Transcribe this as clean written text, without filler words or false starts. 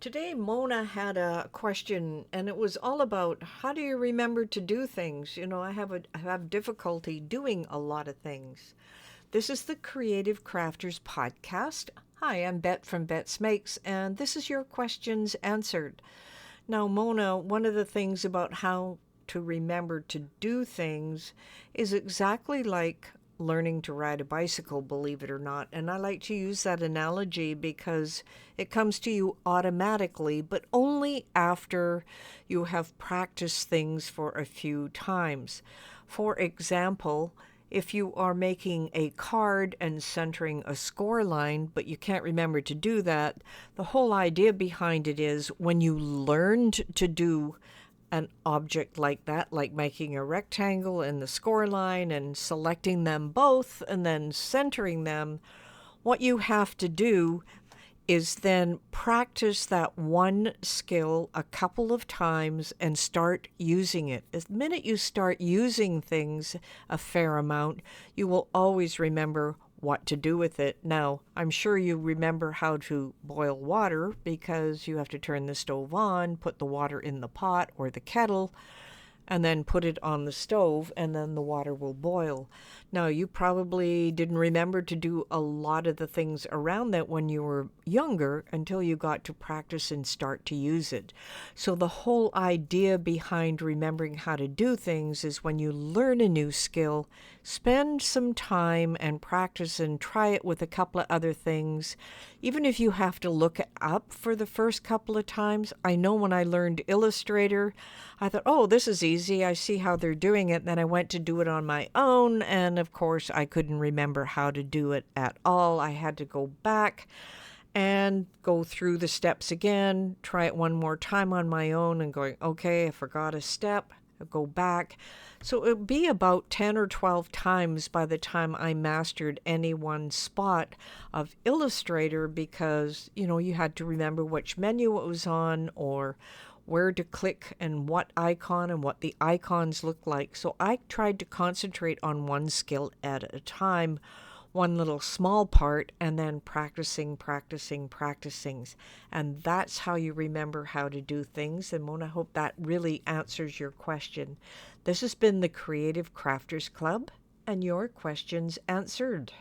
Today, Mona had a question, and it was all about how do you remember to do things? I have difficulty doing a lot of things. This is the Creative Crafters podcast. Hi, I'm Bette from Bette's Makes, and this is your questions answered. Now, Mona, one of the things about how to remember to do things is exactly like learning to ride a bicycle, believe it or not. And I like to use that analogy because it comes to you automatically, but only after you have practiced things for a few times. For example, if you are making a card and centering a score line, but you can't remember to do that, the whole idea behind it is when you learned to do an object like that, like making a rectangle in the score line and selecting them both and then centering them, what you have to do is then practice that one skill a couple of times and start using it. The minute you start using things a fair amount, you will always remember what to do with it. Now, I'm sure you remember how to boil water because you have to turn the stove on, put the water in the pot or the kettle, and then put it on the stove, and then the water will boil. Now, you probably didn't remember to do a lot of the things around that when you were younger until you got to practice and start to use it. So the whole idea behind remembering how to do things is when you learn a new skill, spend some time and practice and try it with a couple of other things. Even if you have to look it up for the first couple of times. I know when I learned Illustrator, I thought, oh, this is easy. I see how they're doing it. And then I went to do it on my own. And of course, I couldn't remember how to do it at all. I had to go back and go through the steps again, try it one more time on my own and going, okay, I forgot a step. I'll go back. So it would be about 10 or 12 times by the time I mastered any one spot of Illustrator because, you had to remember which menu it was on or where to click and what icon and what the icons look like. So I tried to concentrate on one skill at a time, one little small part, and then practicing. And that's how you remember how to do things. And Mona, I hope that really answers your question. This has been the Creative Crafters Club and your questions answered.